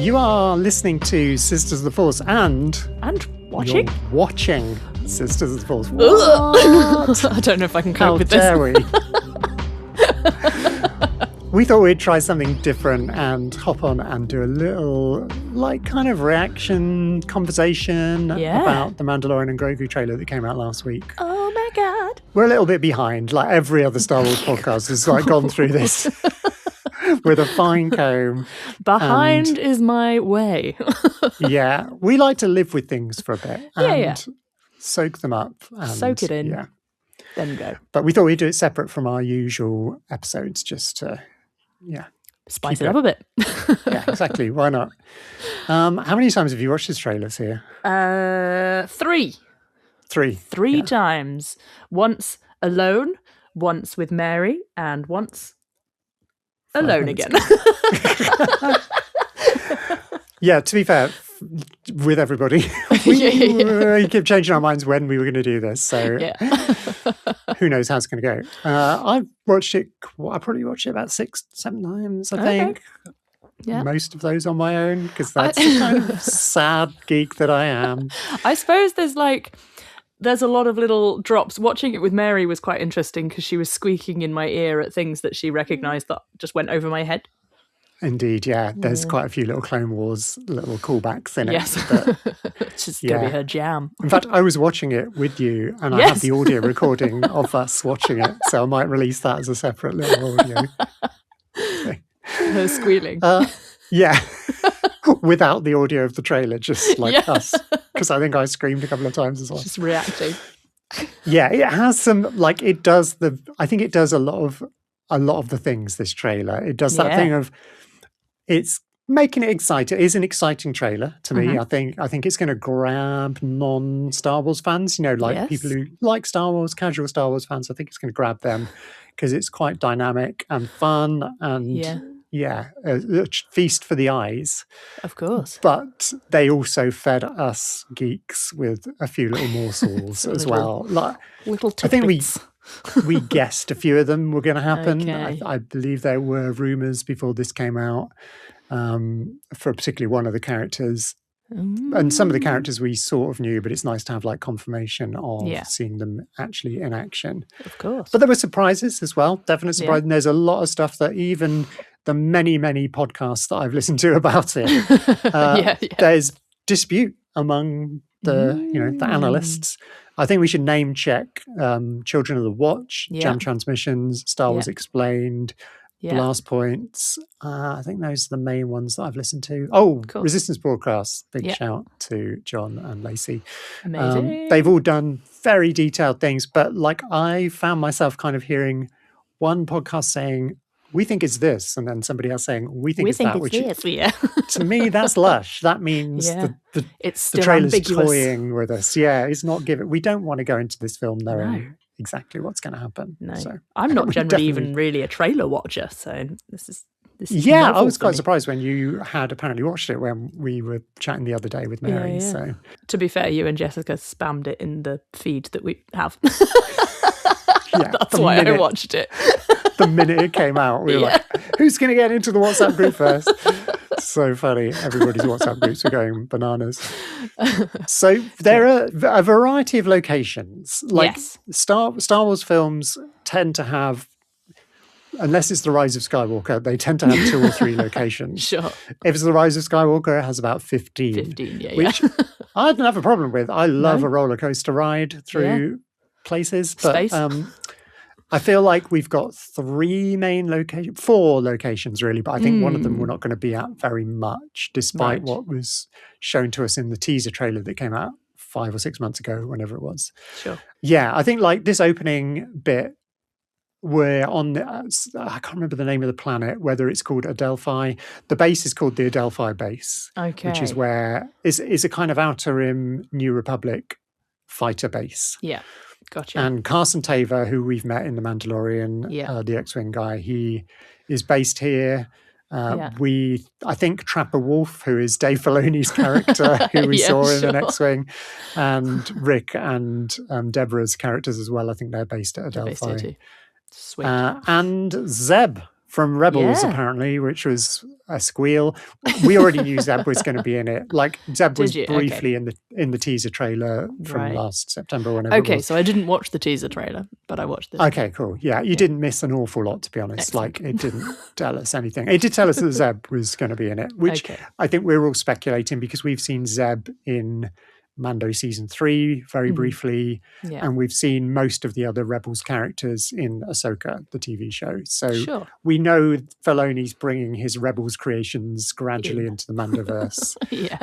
You are listening to Sisters of the Force and watching? You're watching Sisters of the Force. I don't know if I can cope with this. How dare we? We thought we'd try something different and hop on and do a little, kind of reaction conversation about the Mandalorian and Grogu trailer that came out last week. Oh my God. We're a little bit behind. Like every other Star Wars podcast has gone through this with a fine comb. Behind is my way. Yeah. We like to live with things for a bit and soak them up. And, soak it in. Yeah. Then go. But we thought we'd do it separate from our usual episodes just to... Spice it up a bit. Yeah, exactly. Why not? How many times have you watched this trailer, Seah? 3. Three times. Once alone, once with Mary, and once alone again. Yeah, to be fair, with everybody, we kept changing our minds when we were going to do this. So who knows how it's going to go. I've watched it, I probably watched it about 6-7 times, I think. Yeah. Most of those on my own, because that's the kind of sad geek that I am. I suppose there's a lot of little drops. Watching it with Mary was quite interesting because she was squeaking in my ear at things that she recognised that just went over my head. Indeed, yeah. There's quite a few little Clone Wars little callbacks in it. Yes, it's just going to be her jam. In fact, I was watching it with you and I have the audio recording of us watching it, so I might release that as a separate little audio. Her squealing. Yeah. Without the audio of the trailer, just like us. Because I think I screamed a couple of times as well. Just reacting. Yeah, it has some, I think it does a lot of the things, this trailer. It does that thing of, it's making it exciting. It is an exciting trailer to me. I think it's going to grab non-Star Wars fans, people who like Star Wars, casual Star Wars fans. I think it's going to grab them because it's quite dynamic and fun and a feast for the eyes. Of course. But they also fed us geeks with a few little morsels as well. Little tidbits. I think we guessed a few of them were going to happen. Okay. I believe there were rumours before this came out for particularly one of the characters. And some of the characters we sort of knew, but it's nice to have confirmation of seeing them actually in action. Of course. But there were surprises as well, definite surprise. And there's a lot of stuff that even the many, many podcasts that I've listened to about it, there's dispute among the the analysts. I think we should name check Children of the Watch, Jam Transmissions, Star Wars Explained, Blast Points. I think those are the main ones that I've listened to. Oh, cool. Resistance Broadcasts. Big shout to John and Lacey. Amazing. They've all done very detailed things, but I found myself kind of hearing one podcast saying, we think it's this, and then somebody else saying, we think it's that. Which to me, that's lush. That means it's still the trailer's ambiguous. Toying with us. Yeah, it's not giving. We don't want to go into this film knowing exactly what's going to happen. No, so, I'm not generally even really a trailer watcher, so this is I was quite surprised when you had apparently watched it when we were chatting the other day with Mary. Yeah. So, to be fair, you and Jessica spammed it in the feed that we have. That's why I watched it. The minute it came out, we were like, who's going to get into the WhatsApp group first? So funny. Everybody's WhatsApp groups are going bananas. So there are a variety of locations. Star Wars films tend to have, unless it's The Rise of Skywalker, they tend to have 2 or 3 locations. Sure. If it's The Rise of Skywalker, it has about 15. Which I don't have a problem with. I love a roller coaster ride through places. But I feel like we've got 4 locations really, but I think one of them we're not going to be at very much, despite what was shown to us in the teaser trailer that came out 5 or 6 months ago, whenever it was. Sure. Yeah, I think this opening bit, we're on, I can't remember the name of the planet, whether it's called Adelphi. The base is called the Adelphi base, which is where is a kind of Outer Rim New Republic fighter base. Yeah. Gotcha. And Carson Taver, who we've met in The Mandalorian, the X-Wing guy, he is based here. I think Trapper Wolf, who is Dave Filoni's character, who we saw in an X-Wing, and Rick and Deborah's characters as well. I think they're based at Adelphi. Sweet. And Zeb from Rebels, apparently, which was a squeal. We already knew Zeb was going to be in it. Like, Zeb was briefly in the teaser trailer from last September, whenever it was. So I didn't watch the teaser trailer, but I watched the Okay, cool. Yeah, you didn't miss an awful lot, to be honest. Excellent. Like, it didn't tell us anything. It did tell us that Zeb was going to be in it, which I think we're all speculating because we've seen Zeb in Mando season 3 very briefly, and we've seen most of the other Rebels characters in Ahsoka, the TV show. So we know Filoni's bringing his Rebels creations gradually into the Mandoverse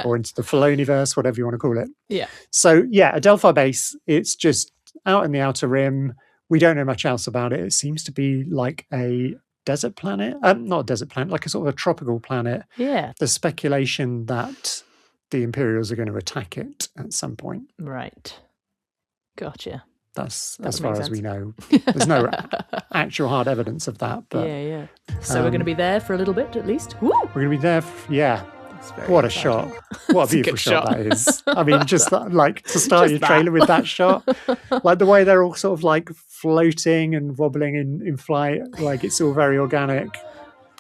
or into the Filoniverse, whatever you want to call it. Yeah. So a Delphi base. It's just out in the Outer Rim. We don't know much else about it. It seems to be like a desert planet, not a desert planet, like a sort of a tropical planet. Yeah. There's speculation that the Imperials are going to attack it at some point. Right. Gotcha. That's as far as we know. There's no actual hard evidence of that. But, So we're going to be there for a little bit at least. Woo! We're going to be there. What a shot. What a beautiful shot that is. I mean, just like to start your trailer with that shot. Like the way they're all sort of like floating and wobbling in flight. Like it's all very organic.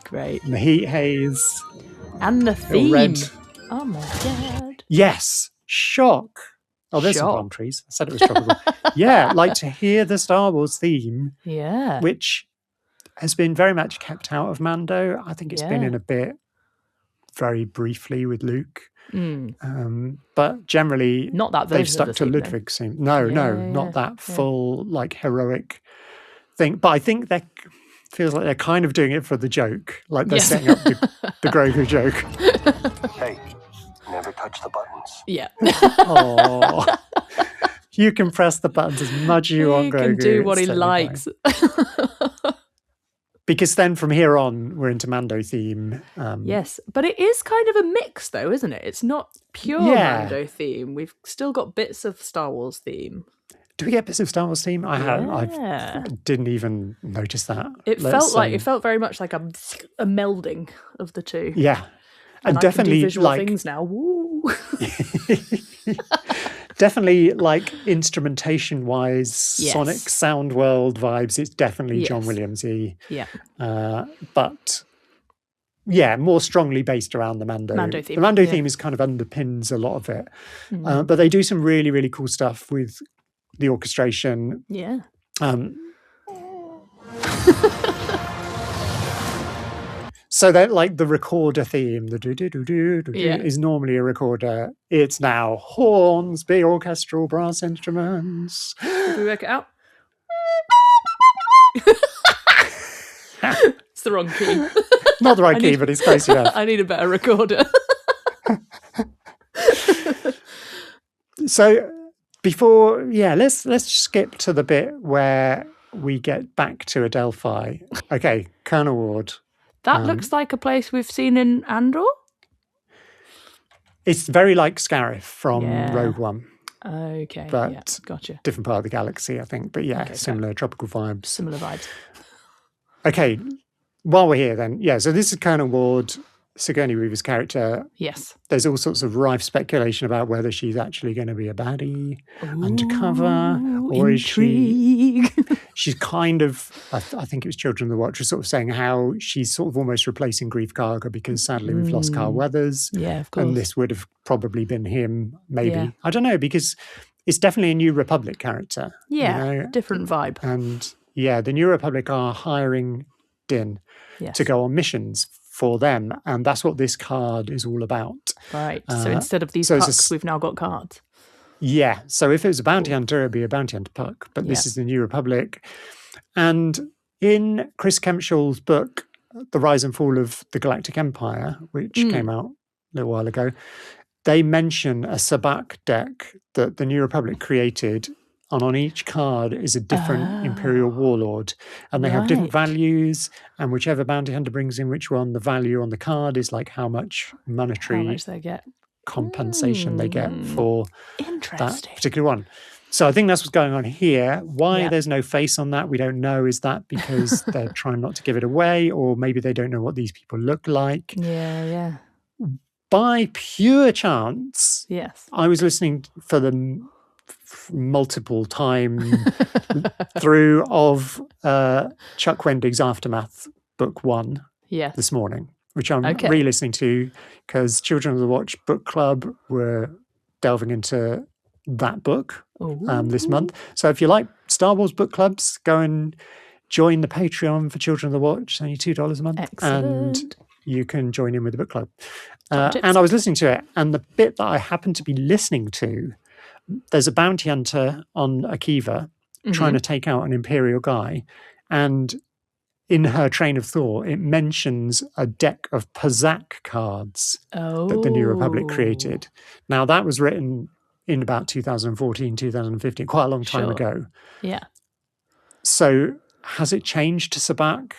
Great. And the heat haze. And the theme. Red. Oh my God. Yes. Shock. Oh, there's some palm trees. I said it was tropical. Like to hear the Star Wars theme. Yeah. Which has been very much kept out of Mando. I think it's been in a bit very briefly with Luke. But generally not that they've stuck to Ludwig's theme. No, not that full like heroic thing. But I think that feels like they're kind of doing it for the joke. Like they're setting up the Grogu joke. Hey, never touch the buttons. Yeah. Oh, you can press the buttons as much as you want, Grogu. He can do what he likes. Because then from here on, we're into Mando theme. Yes, but it is kind of a mix, though, isn't it? It's not pure Mando theme. We've still got bits of Star Wars theme. Do we get bits of Star Wars theme? I didn't even notice that. It felt very much like a melding of the two. Yeah, and definitely I can do visual things now. Woo! Definitely, like instrumentation-wise, sonic sound world vibes. It's definitely John Williams-y. Yeah. But more strongly based around the Mando theme. The Mando theme is kind of underpins a lot of it. But they do some really, really cool stuff with the orchestration. Yeah. So that like the recorder theme, the do is normally a recorder. It's now horns, big orchestral brass instruments. Did we work it out? It's the wrong key. Not the right key, but it's close enough. I need a better recorder. So before, let's skip to the bit where we get back to Adelphi. Okay, Colonel Ward. That looks like a place we've seen in Andor. It's very like Scarif from Rogue One. Okay, but gotcha. Different part of the galaxy, I think. But similar tropical vibes. Similar vibes. Okay, while we're here then, so this is Colonel Ward, Sigourney Weaver's character. Yes. There's all sorts of rife speculation about whether she's actually going to be a baddie, undercover, or intrigue. She's kind of, I think it was Children of the Watch, was sort of saying how she's sort of almost replacing Grief Karga because sadly we've lost Carl Weathers. Yeah, of course. And this would have probably been him, maybe. Yeah. I don't know, because it's definitely a New Republic character. Yeah, different vibe. And the New Republic are hiring Din to go on missions for them, and that's what this card is all about. Right. So instead of these pucks, we've now got cards. Yeah. So if it was a bounty hunter, it'd be a bounty hunter puck. But this is the New Republic. And in Chris Kempshall's book, The Rise and Fall of the Galactic Empire, which came out a little while ago, they mention a Sabak deck that the New Republic created. And on each card is a different Imperial warlord. And they have different values. And whichever bounty hunter brings in which one, the value on the card is like how much monetary they get. Compensation they get for that particular one. So I think that's what's going on here. Why there's no face on that, we don't know. Is that because they're trying not to give it away? Or maybe they don't know what these people look like? Yeah. By pure chance, I was listening for the multiple time through of Chuck Wendig's Aftermath book 1 Yes. this morning, which I'm re-listening to because Children of the Watch Book Club were delving into that book this month. So if you like Star Wars book clubs, go and join the Patreon for Children of the Watch. It's only $2 a month. Excellent. And you can join in with the book club. And I was listening to it, and the bit that I happened to be listening to, there's a bounty hunter on Akiva trying to take out an Imperial guy, and in her train of thought, it mentions a deck of Pazaak cards that the New Republic created. Now, that was written in about 2014, 2015, quite a long time ago. Yeah. So has it changed to Sabacc?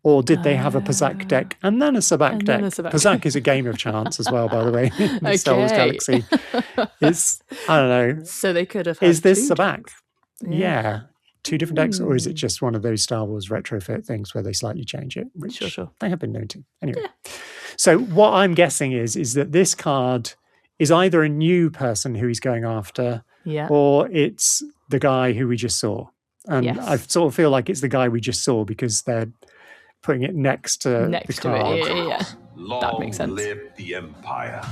Or did they have a Pazaak deck and then a Sabacc deck? Pazaak is a game of chance as well, by the way, in the Star Wars galaxy. It's, I don't know. So they could have had Is this Sabacc? Yeah. 2 different decks, or is it just one of those Star Wars retrofit things where they slightly change it? Which they have been known to. Anyway. Yeah. So what I'm guessing is that this card is either a new person who he's going after, or it's the guy who we just saw. And I sort of feel like it's the guy we just saw because they're putting it next to the card. Yeah. That makes sense. Live the Empire.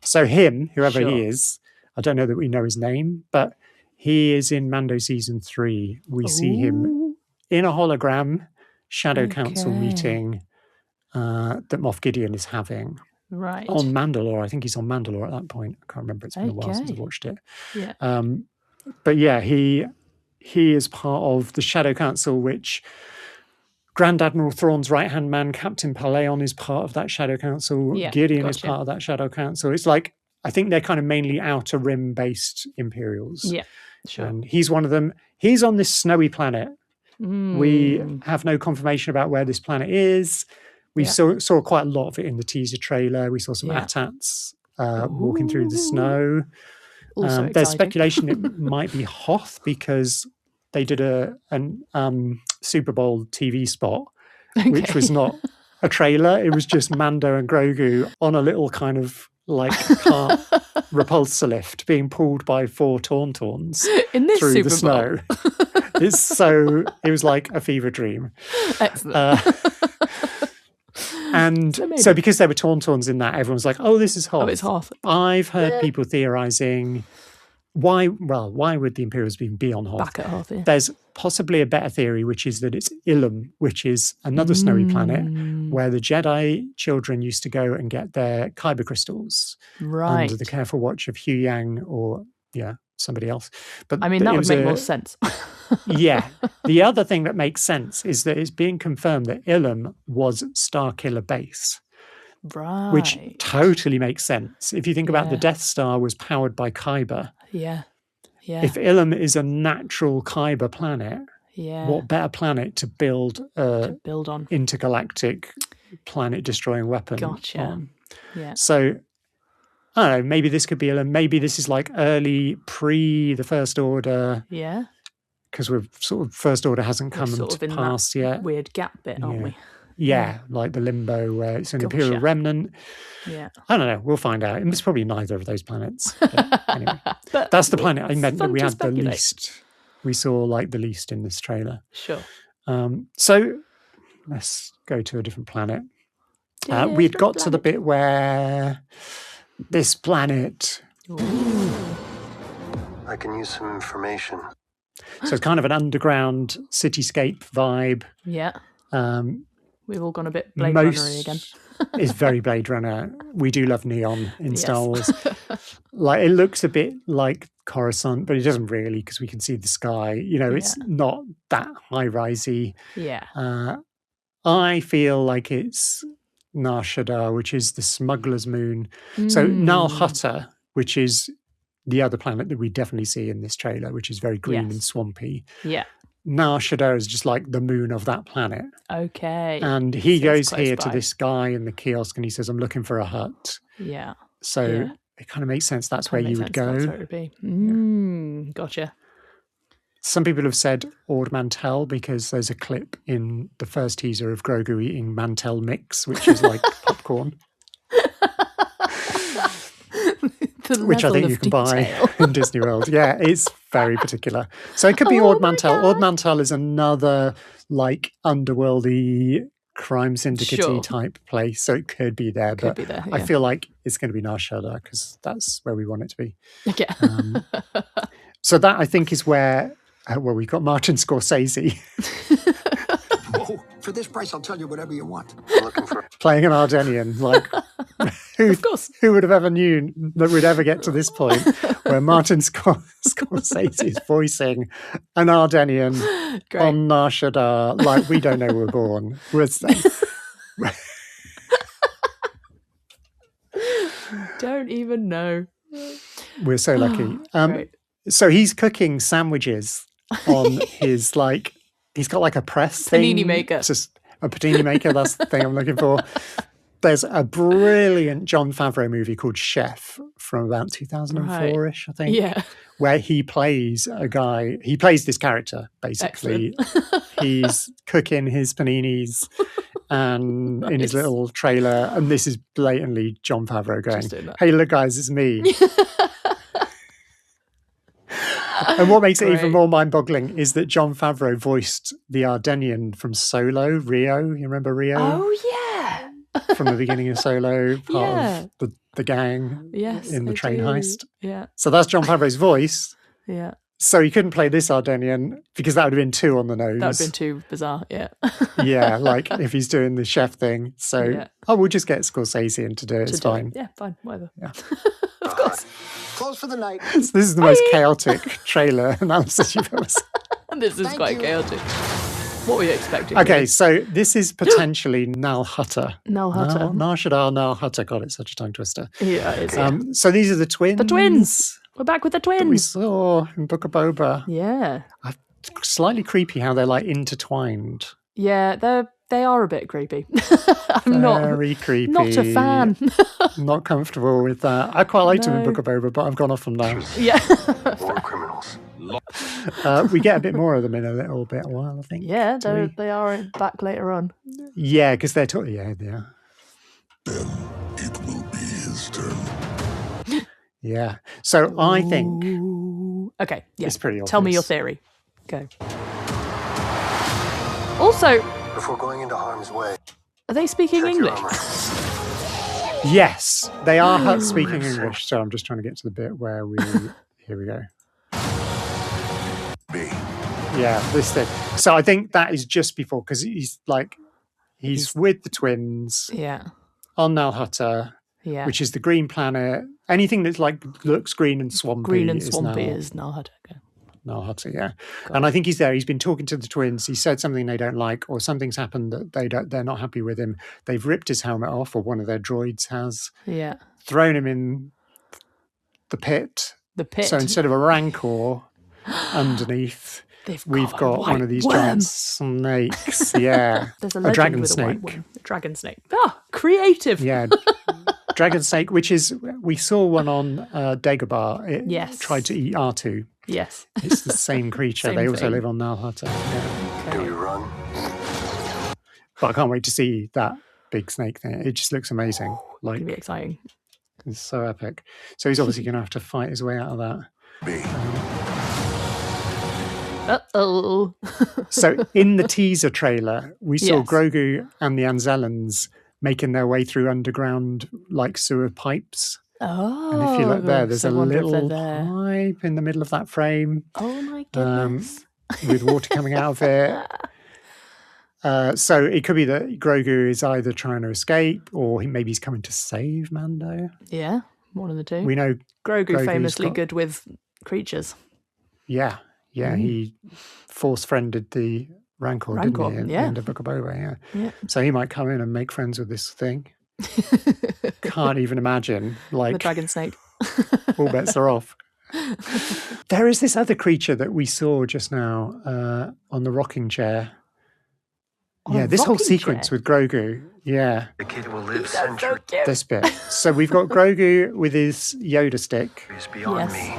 So him, whoever he is, I don't know that we know his name, but he is in Mando Season 3. We see him in a hologram Shadow Council meeting that Moff Gideon is having. Right. On Mandalore. I think he's on Mandalore at that point. I can't remember. It's been a while since I've watched it. Yeah. But yeah, he is part of the Shadow Council, which Grand Admiral Thrawn's right-hand man, Captain Palaeon, is part of that Shadow Council. Gideon is part of that Shadow Council. It's like, I think they're kind of mainly Outer Rim-based Imperials. Yeah, sure. And he's one of them. He's on this snowy planet. We have no confirmation about where this planet is. We saw quite a lot of it in the teaser trailer. We saw some AT-ATs walking through the snow. There's speculation it might be Hoth because they did a Super Bowl TV spot, which was not a trailer. It was just Mando and Grogu on a little kind of like cart repulsor lift being pulled by 4 Tauntauns through Super the snow. It was like a fever dream. Excellent. And so because there were Tauntauns in that, everyone's like, oh, this is Hoth. Oh, it's Hoth. I've heard people theorizing why would the Imperials be on Hoth? Back at Hoth, yeah. There's possibly a better theory, which is that it's Ilum, which is another snowy planet where the Jedi children used to go and get their kyber crystals under the careful watch of Huuuge or somebody else. But I mean, that would make more sense. The other thing that makes sense is that it's being confirmed that Ilum was Starkiller Base. Right. Which totally makes sense. If you think about the Death Star was powered by kyber. Yeah. If Ilum is a natural kyber planet, what better planet to build on intergalactic planet-destroying weapon on? Yeah. So, I don't know, maybe this could be Ilum. Maybe this is like early the First Order. Yeah. Because we're sort of First Order hasn't come to pass yet. Weird gap bit, aren't we? Yeah, like the limbo where it's an Imperial remnant. Yeah. I don't know. We'll find out. It's probably neither of those planets. But anyway, that's the planet I meant that we had the least. We saw like the least in this trailer. Sure. So let's go to a different planet. We'd got to the bit where this planet. I can use some information. So it's kind of an underground cityscape vibe. Yeah. We've all gone a bit Blade Runner-y again. It's very Blade Runner. We do love neon in Star Wars. Like it looks a bit like Coruscant, but it doesn't really because we can see the sky. It's not that high-risey. Yeah. I feel like it's Nar Shaddaa, which is the smuggler's moon. So Nal Hutta, which is the other planet that we definitely see in this trailer, which is very green and swampy. Yeah. Nar Shaddaa is just like the moon of that planet. Okay. And he goes here to this guy in the kiosk and he says, I'm looking for a hut. Yeah. So it kind of makes sense that's where you would go. That's where it would be. Gotcha. Some people have said Ord Mantell because there's a clip in the first teaser of Grogu eating Mantell mix, which is like popcorn. Which I think you can buy in Disney World. Yeah, it's very particular. So it could be Ord Mantell. God. Ord Mantell is another like underworldy crime syndicate type place, so it could be there. I feel like it's going to be Nar Shaddaa because that's where we want it to be. Yeah. So that, I think, is where we've got Martin Scorsese. Oh, for this price, I'll tell you whatever you want. Looking for playing an Ardenian. Like, Of course. Who would have ever knew that we'd ever get to this point where Martin Scorsese is voicing an Ardenian on Nar Shaddaa? Like, we don't know we're born. Don't even know. We're so lucky. So he's cooking sandwiches on his, like, he's got like a press thing. Panini maker. Just a panini maker, that's the thing I'm looking for. There's a brilliant Jon Favreau movie called Chef from about 2004-ish, I think. Yeah. Where he plays this character, basically. He's cooking his paninis and in his little trailer, and this is blatantly Jon Favreau going, "Hey, look guys, it's me." And what makes it even more mind-boggling is that Jon Favreau voiced the Ardenian from Solo, Rio. You remember Rio? Oh, yeah. From the beginning of Solo, part of the gang in the train heist. Yeah. So that's Jon Favreau's voice. Yeah. So he couldn't play this Ardenian because that would have been too on the nose. That would have been too bizarre, yeah. Yeah, like if he's doing the chef thing. So, we'll just get Scorsese in to do it. It's fine. Yeah, fine, whatever. Yeah. Of course. Close for the night. So this is the most chaotic trailer analysis you've ever seen. This is quite chaotic. What were you expecting? Okay, really? so this is potentially Nal Hutta. Nal Hutta. Nar Shaddaa, Nal Hutta. God, it's such a tongue twister. Yeah, it is. So these are the twins. The twins. We're back with the twins. That we saw in Book of Boba. Yeah. Slightly creepy how they're like intertwined. Yeah, they are a bit creepy. Very creepy. Not a fan. Not comfortable with that. I quite liked him in Book of Boba, but I've gone off from that. Yeah. war criminals. We get a bit more of them in a little bit while, I think. Yeah, they are back later on. Yeah, because they're talking. Yeah, they are. Then it will be his turn. Yeah. So I think. Okay. Yeah. It's pretty obvious. Tell me your theory. Go. Also, Before going into harm's way, are they speaking check your English? armor. Yes, they are speaking English. So I'm just trying to get to the bit where we. Here we go. B. Yeah, this thing. So I think that is just before, because he's with the twins. Yeah. On Nal Hutta. Yeah. Which is the green planet. Anything that's like looks green and swampy. Is Nal Hutta. Okay. Nal Hutta, yeah. And I think he's there. He's been talking to the twins. He said something they don't like, or something's happened that they're not happy with him. They've ripped his helmet off, or one of their droids has. Yeah. Thrown him in the pit. The pit. So instead of a rancor underneath, we've got one of these giant snakes. Yeah. There's a dragon with snake. A white dragon snake. Ah, creative. Yeah. Dragon snake, which is, we saw one on Dagobah. It tried to eat R2. Yes. It's the same creature. They also live on Nal Hutta. Yeah. Okay. Do we run? But I can't wait to see that big snake thing. It just looks amazing. Like, It'll be exciting. It's so epic. So he's obviously going to have to fight his way out of that. B. Uh-oh. So in the teaser trailer, we saw Yes. Grogu and the Anzellans making their way through underground like sewer pipes. Oh. And if you look there, there's I a wonder if little they're there. pipe in the middle of that frame. Oh my goodness. With water coming out of it. So it could be that Grogu is either trying to escape or maybe he's coming to save Mando. Yeah, one of the two. We know Grogu famously good with creatures. Yeah, he force-friended the Rancor, didn't he, in the end of Book of Boba, yeah. So he might come in and make friends with this thing. Can't even imagine. Like, the dragon snake. all bets are off. There is this other creature that we saw just now on the rocking chair. This whole sequence with Grogu. Yeah. The kid will live centuries. This bit. So we've got Grogu with his Yoda stick. He's beyond me.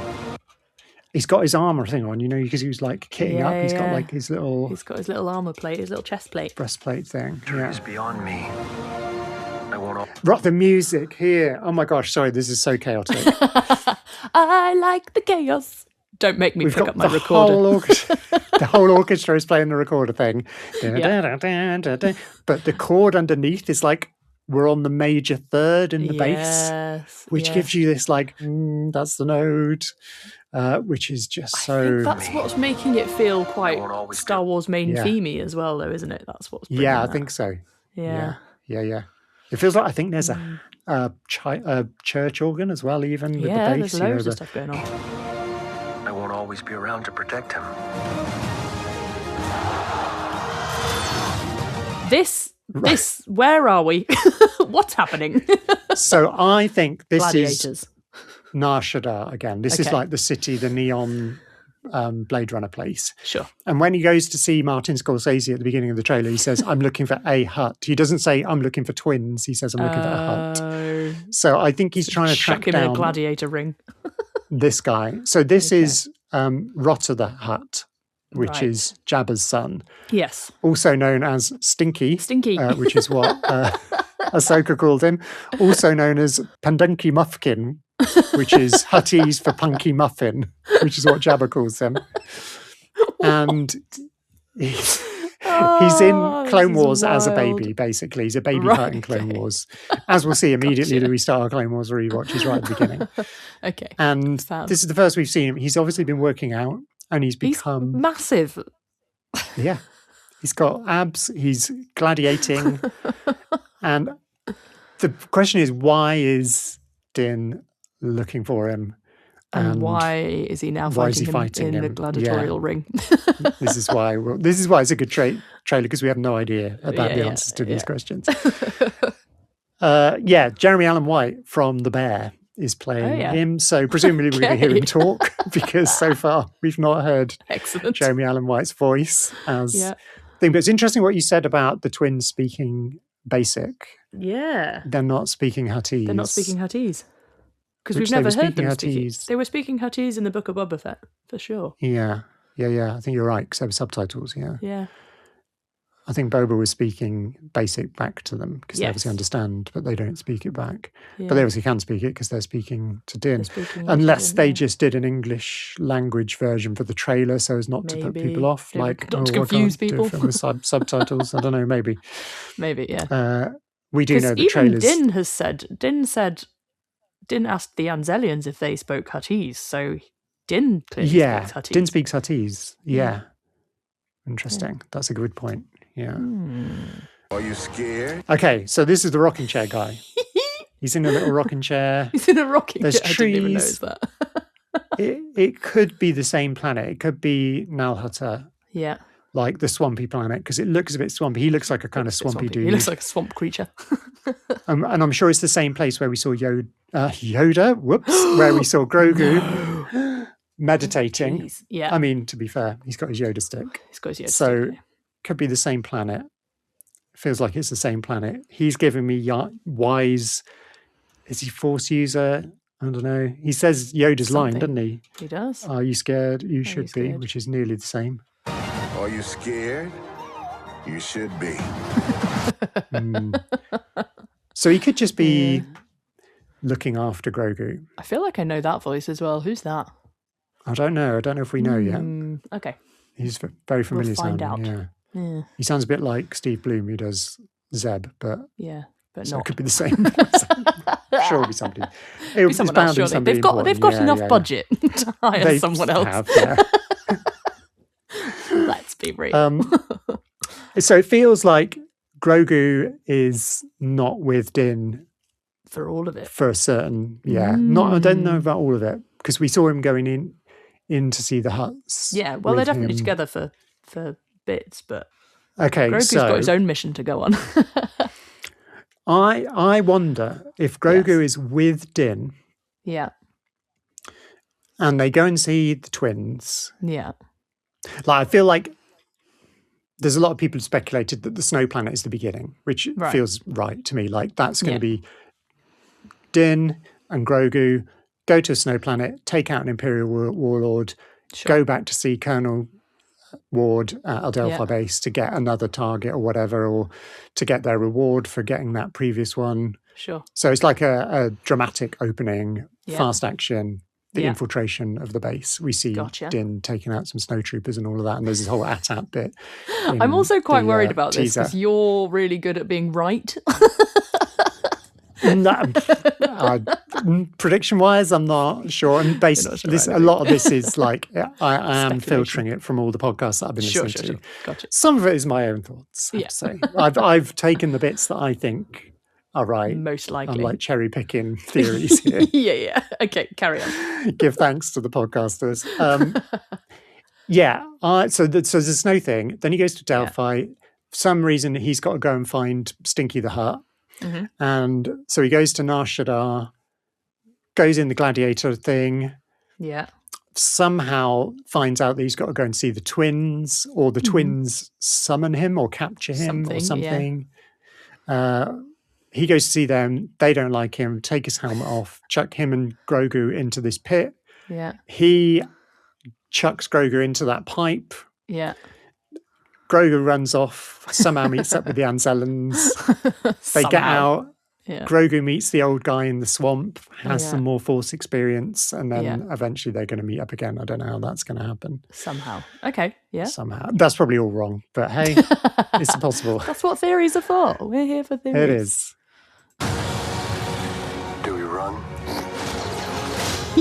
He's got his armor thing on, because he was like kitting up. He's got like his little... He's got his little armor plate, his little chest plate. Breastplate thing. He's beyond me. I won't... Rock the music here. Oh my gosh, sorry, this is so chaotic. I like the chaos. Don't make me pick up my the recorder. The whole orchestra is playing the recorder thing. But the chord underneath is like, we're on the major third in the bass, which gives you this like, that's the note, which is just so... I think that's what's making it feel quite Star Wars main themey as well, though, isn't it? That's what's bringing I think so. Yeah. It feels like, I think there's a church organ as well, even with the bass. There's loads of stuff going on. I won't always be around to protect him. This, where are we? What's happening? So I think this Gladiators. is Nar Shaddaa again. This is like the city, the neon Blade Runner place. Sure. And when he goes to see Martin Scorsese at the beginning of the trailer, he says, I'm looking for a hut. He doesn't say, I'm looking for twins. He says, I'm looking for a hut. So I think he's trying to track him down in a gladiator ring. this guy. So this is Rotter the Hutt, which is Jabba's son. Yes. Also known as Stinky. Stinky. Which is what Ahsoka called him. Also known as Pandunky Muffkin, which is Huttese for Punky Muffin, which is what Jabba calls him. And he's in Clone Wars as a baby, basically. He's a baby Hutt in Clone Wars. As we'll see immediately that we start our Clone Wars rewatch, he's right at the beginning. Okay. And this is the first we've seen him. He's obviously been working out and he's become... He's massive. Yeah. He's got abs. He's gladiating. And the question is, why is Din looking for him? And why is he now fighting him in the gladiatorial ring? This is why it's a good trailer, because we have no idea about the answers to these questions. Jeremy Allen White from The Bear is playing him, so presumably we're going to hear him talk, because so far we've not heard Jeremy Allen White's voice as thing. But it's interesting what you said about the twins speaking Basic. Yeah. They're not speaking Huttese. They're not speaking Huttese. Because we've never heard them speaking. They were speaking Huttese in the Book of Boba Fett, for sure. Yeah. I think you're right, because there were subtitles, Yeah. I think Boba was speaking Basic back to them, because they obviously understand, but they don't speak it back. Yeah. But they obviously can speak it, because they're speaking to Din. Unless they just did an English language version for the trailer, so as not to put people off. Not to confuse people. With subtitles. I don't know, maybe. Maybe, yeah. We do know the trailers. Din asked the Anzelians if they spoke Huttese, so Din clearly speaks Huttese. Din speaks Huttese. Yeah. Interesting. Yeah. That's a good point. Yeah. Are you scared? Okay, so this is the rocking chair guy. He's in a little rocking chair. He's in a rocking chair. There's trees. I didn't even notice that. it could be the same planet. It could be Nalhutta. Yeah. Like the swampy planet, because it looks a bit swampy. He looks like a kind of swampy dude. He looks like a swamp creature. And I'm sure it's the same place where we saw Yoda, where we saw Grogu meditating. Jeez. Yeah. I mean, to be fair, he's got his Yoda stick. So could be the same planet. Feels like it's the same planet. He's giving me wise... Is he Force user? I don't know. He says Yoda's line, doesn't he? He does. Are you scared? You should be, which is nearly the same. Are you scared? You should be. So he could just be looking after Grogu. I feel like I know that voice as well. Who's that? I don't know. I don't know if we know yet. Okay. He's very familiar sounding. Yeah. He sounds a bit like Steve Bloom, who does Zeb, but so it could be the same. Sure, it'll be somebody. It'll be someone else, surely. They've got enough budget to hire someone else. Let's be real. So it feels like Grogu is not with Din for all of it. For a certain, I don't know about all of it, because we saw him going in to see the Hutts. Yeah, well, they're definitely together for bits, but Grogu's got his own mission to go on. I wonder if Grogu is with Din. Yeah. And they go and see the twins. Yeah. Like, I feel like there's a lot of people who speculated that the snow planet is the beginning, which feels right to me. Like, that's going to be Din and Grogu go to a snow planet, take out an Imperial warlord, go back to see Colonel Ward at Adelphi base to get another target or whatever, or to get their reward for getting that previous one. Sure. So it's like a dramatic opening, fast action, the infiltration of the base. We see Din taking out some snowtroopers and all of that, and there's this whole AT-AT bit. I'm also quite worried about this because you're really good at being right. Prediction-wise, I'm not sure. And a lot of this is like I am filtering it from all the podcasts that I've been listening to. Gotcha. Some of it is my own thoughts. I have to say, I've taken the bits that I think are right. Most likely, I'm like cherry picking theories here. Yeah. Okay, carry on. Give thanks to the podcasters. So there's a snow thing. Then he goes to Delphi. For some reason, he's got to go and find Stinky the Hutt. Mm-hmm. And so he goes to Nar Shaddaa, goes in the gladiator thing. Yeah. Somehow finds out that he's got to go and see the twins, or the twins summon him or capture him or something. Yeah. He goes to see them. They don't like him. Take his helmet off. Chuck him and Grogu into this pit. Yeah. He chucks Grogu into that pipe. Yeah. Grogu runs off, somehow meets up with the Anzellans. They get out. Yeah. Grogu meets the old guy in the swamp, has some more Force experience, and then eventually they're going to meet up again. I don't know how that's going to happen. Somehow. Okay, yeah. Somehow. That's probably all wrong, but hey, it's possible. That's what theories are for. We're here for theories. It is. Do we run?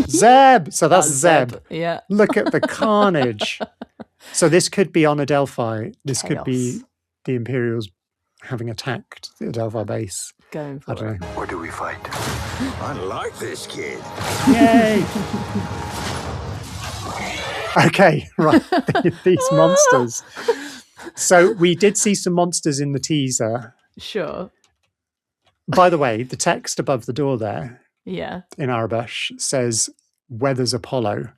Zeb! So that's Zeb. Yeah. Look at the carnage. So this could be on Adelphi. This could be the Imperials having attacked the Adelphi base. Going for I don't know. Or do we fight? I like this kid. Yay! Okay, right. These monsters. So we did see some monsters in the teaser. Sure. By the way, the text above the door there, in Arabash, says Weathers Apollo,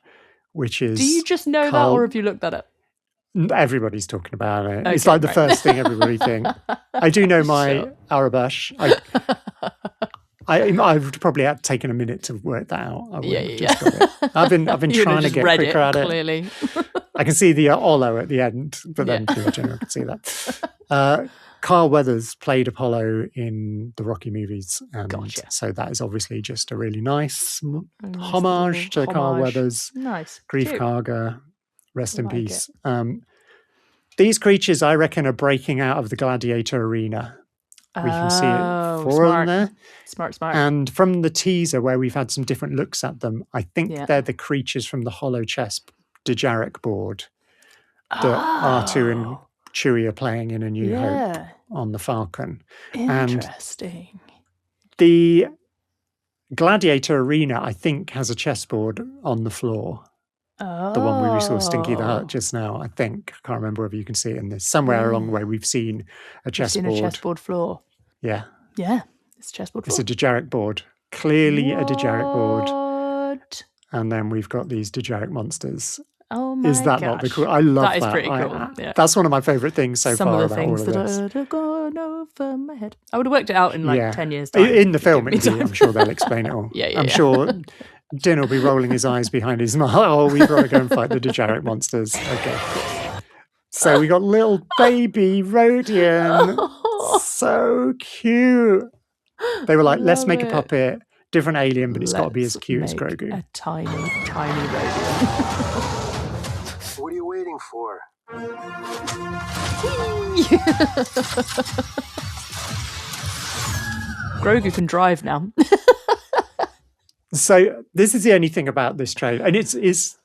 which is... Do you just know that, or have you looked that up? Everybody's talking about it. Okay, it's like the first thing everybody thinks. I do know my Arabash. I would probably have taken a minute to work that out. I've been trying to get quicker at it. Clearly. I can see the Olo at the end, but then I can see that. Carl Weathers played Apollo in the Rocky movies, and so that is obviously just a really nice homage to Carl Weathers. Nice. Grief Karga. Rest in peace. These creatures, I reckon, are breaking out of the gladiator arena. We can see it for them there. Smart. And from the teaser, where we've had some different looks at them, I think they're the creatures from the Hollow Chess Dejarik board that R2 and Chewie are playing in A New Hope on the Falcon. Interesting. And the gladiator arena, I think, has a chessboard on the floor. The one where we saw Stinky the Hutt just now, I think. I can't remember whether you can see it in this. Somewhere along the way, we've seen a chessboard. We've seen a chessboard floor. Yeah. Yeah, it's a chessboard floor. It's a Dejarik board. Clearly a Dejarik board. And then we've got these Dejarik monsters. Oh my Is that not the cool? I love that. That is pretty cool. That's one of my favourite things so Some far of the about all things of that this. have gone over my head. I would have worked it out in 10 years' time. In the film, I'm sure they'll explain it all. I'm sure Din will be rolling his eyes behind his mouth. Oh, we've got to go and fight the Dejarik monsters. Okay. So we got little baby Rodian. So cute. They were like, let's make a puppet, different alien, but it's got to be as cute as Grogu. A tiny Rodian. What are you waiting for? Grogu can drive now. So this is the only thing about this trailer, and this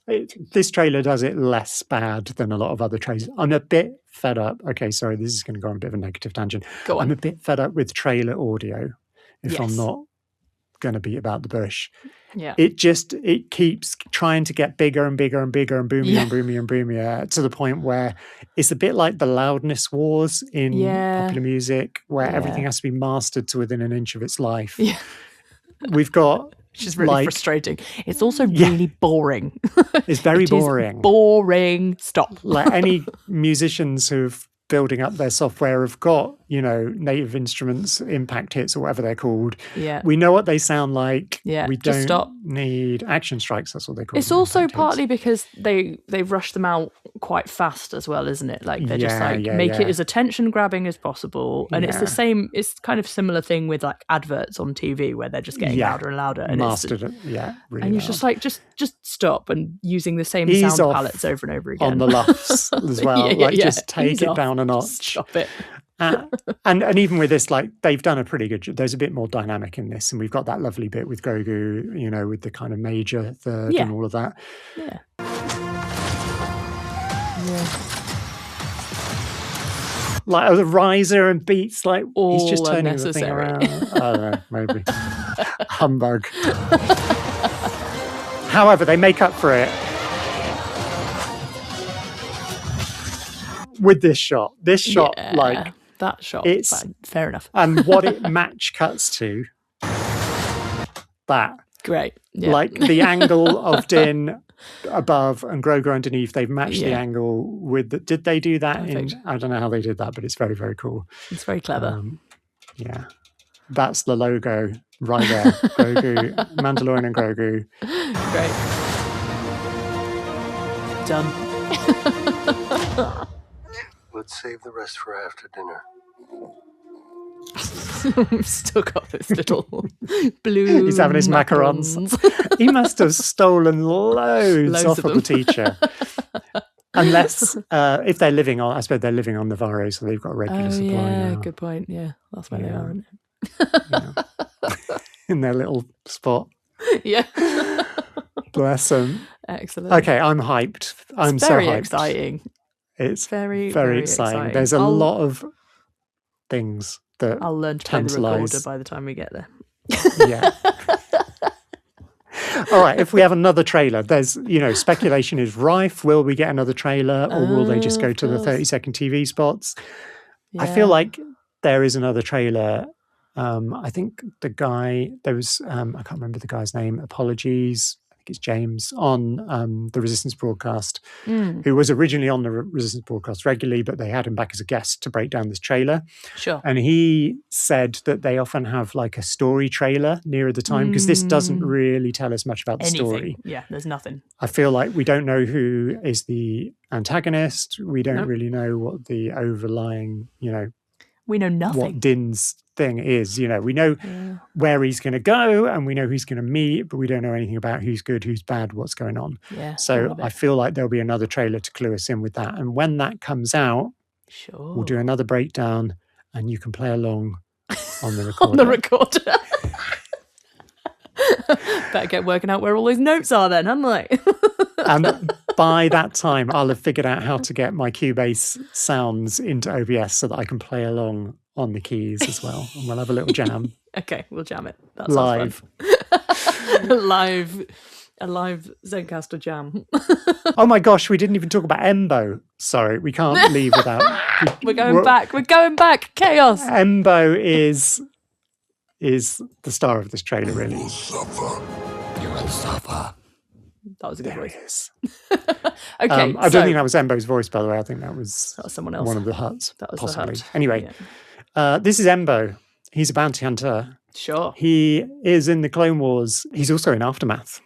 trailer does it less bad than a lot of other trailers. I'm a bit fed up. Okay, sorry, this is going to go on a bit of a negative tangent. Go on. I'm a bit fed up with trailer audio, if I'm not going to beat about the bush. Yeah. It keeps trying to get bigger and bigger and bigger and boomier and boomier and boomier to the point where it's a bit like the loudness wars in popular music, where everything has to be mastered to within an inch of its life. Yeah. We've got... Which is really frustrating. It's also really boring. It's very boring. Boring. Stop. Like any musicians who've building up their software have got, native instruments, impact hits, or whatever they're called. Yeah. We know what they sound like. Yeah. We Just don't stop. need action strikes. That's what they call It's them. also partly because they've rushed them out quite fast as well, isn't it? Like they're just like, make it as attention grabbing as possible. And it's the same, it's kind of similar thing with like adverts on TV where they're just getting louder and louder. And mastered it. Really and loud. you're just like, just stop, and using the same Ease sound off palettes over and over again. on the luffs as well. Just take Ease it off. down a notch. Stop it. And even with this, like, they've done a pretty good job. There's a bit more dynamic in this, and we've got that lovely bit with Grogu, with the kind of major third and all of that. Yeah. Like the riser and beats, like all he's just turning the thing around. I don't know, maybe. Humbug. However, they make up for it with this shot. This shot, like that shot, it's fair enough. And what it match cuts to, that great. Yeah. Like the angle of Din above and Grogu underneath, they've matched the angle with the, did they do that? I don't know how they did that, but it's very, very cool. It's very clever. That's the logo right there. Grogu, Mandalorian and Grogu. Great. Done. Let's save the rest for after dinner. We've still got this little blue. He's having his macarons. He must have stolen loads off of the teacher. Unless, if they're living on, I suppose they're living on Navarro, so they've got a regular supply. Yeah, now. Good point. Yeah, that's where they are, isn't it? In their little spot. Yeah. Bless them. Excellent. Okay, I'm hyped. I'm so hyped. Very exciting. It's very, very exciting. There's a lot of things that I'll learn to play the recorder by the time we get there. Yeah. All right, if we have another trailer, there's, speculation is rife. Will we get another trailer, or will they just go to the 30-second TV spots? Yeah. I feel like there is another trailer. I think the guy, there was, I can't remember the guy's name, apologies. I think it's James on the Resistance broadcast, who was originally on the Resistance broadcast regularly, but they had him back as a guest to break down this trailer. Sure. And he said that they often have like a story trailer nearer the time, because this doesn't really tell us much about the story. Yeah, there's nothing. I feel like we don't know who is the antagonist. We don't really know what the overlying, we know nothing. What Din's thing is, we know where he's going to go and we know who he's going to meet, but we don't know anything about who's good, who's bad, what's going on. Yeah. So I feel like there'll be another trailer to clue us in with that. And when that comes out, we'll do another breakdown and you can play along on the recorder. On the recorder. Better get working out where all those notes are then, haven't I? And by that time, I'll have figured out how to get my Cubase sounds into OBS so that I can play along on the keys as well. And we'll have a little jam. Okay, we'll jam it. That live. A live Zencaster jam. Oh my gosh, we didn't even talk about Embo. Sorry, we can't leave without... We're going back. Chaos. Embo is the star of this trailer, really. You will suffer. That was a good there voice. Okay, I don't think that was Embo's voice, by the way. I think that was someone else. One of the Hutts, that was possibly. The Hutt. Anyway, this is Embo. He's a bounty hunter. Sure. He is in the Clone Wars. He's also in Aftermath,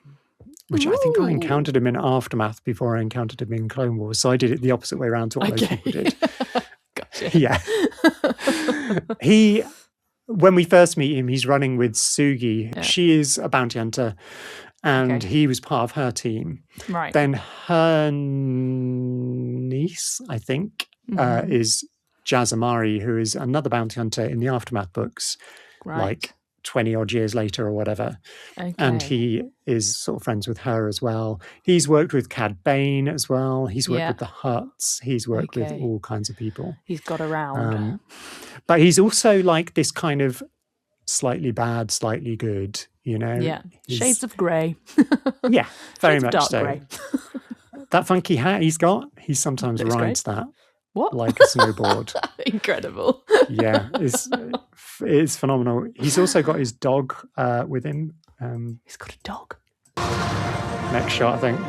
which I think I encountered him in Aftermath before I encountered him in Clone Wars. So I did it the opposite way around to what most people did. Gotcha. Yeah. When we first meet him, he's running with Sugi. Yeah. She is a bounty hunter, and he was part of her team. Right. Then her niece, I think, is Jaz Amari, who is another bounty hunter in the Aftermath books, like 20 odd years later or whatever. Okay. And he is sort of friends with her as well. He's worked with Cad Bane as well. He's worked with the Hutts. He's worked with all kinds of people. He's got around. But he's also like this kind of slightly bad, slightly good, Yeah. Shades of grey. Yeah, very much much so. Grey. That funky hat he's got, he sometimes rides that. What? Like a snowboard. Incredible. Yeah, it's phenomenal. He's also got his dog with him. He's got a dog. Next shot, I think.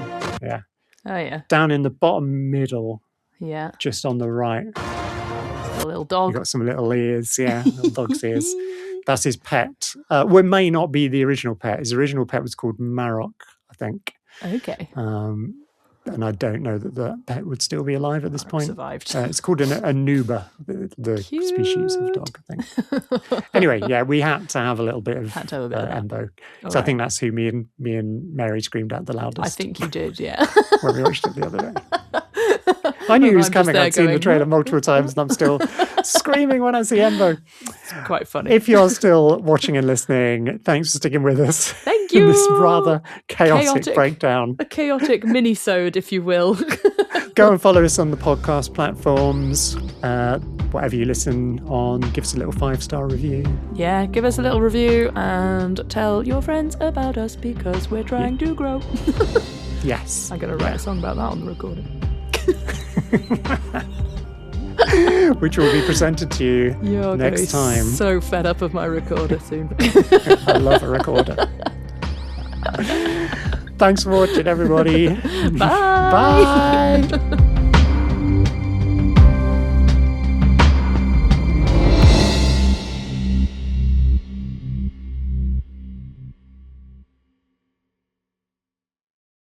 Yeah. Oh, yeah. Down in the bottom middle. Yeah. Just on the right. a little dog. He got some little ears, little dog's ears. That's his pet. Well, it may not be the original pet. His original pet was called Marok, I think. Okay. And I don't know that the pet would still be alive at this point. Survived. It's called a Nuba, the species of dog, I think. Anyway, we had to have a little bit of Embo. So I think that's who me and Mary screamed out the loudest. I think you did, yeah. When we watched it the other day. I knew he was coming. I'd seen the trailer multiple times, and I'm still screaming when I see Embo. It's quite funny. If you're still watching and listening, thanks for sticking with us. Thank you. In this rather chaotic breakdown. A chaotic mini-sode, if you will. Go and follow us on the podcast platforms. Whatever you listen on, give us a little 5-star review. Yeah, give us a little review and tell your friends about us because we're trying to grow. Yes. I'm going to write a song about that on the recording. Which will be presented to you next time. So fed up of my recorder soon. I love a recorder. Thanks for watching, everybody. Bye. Bye.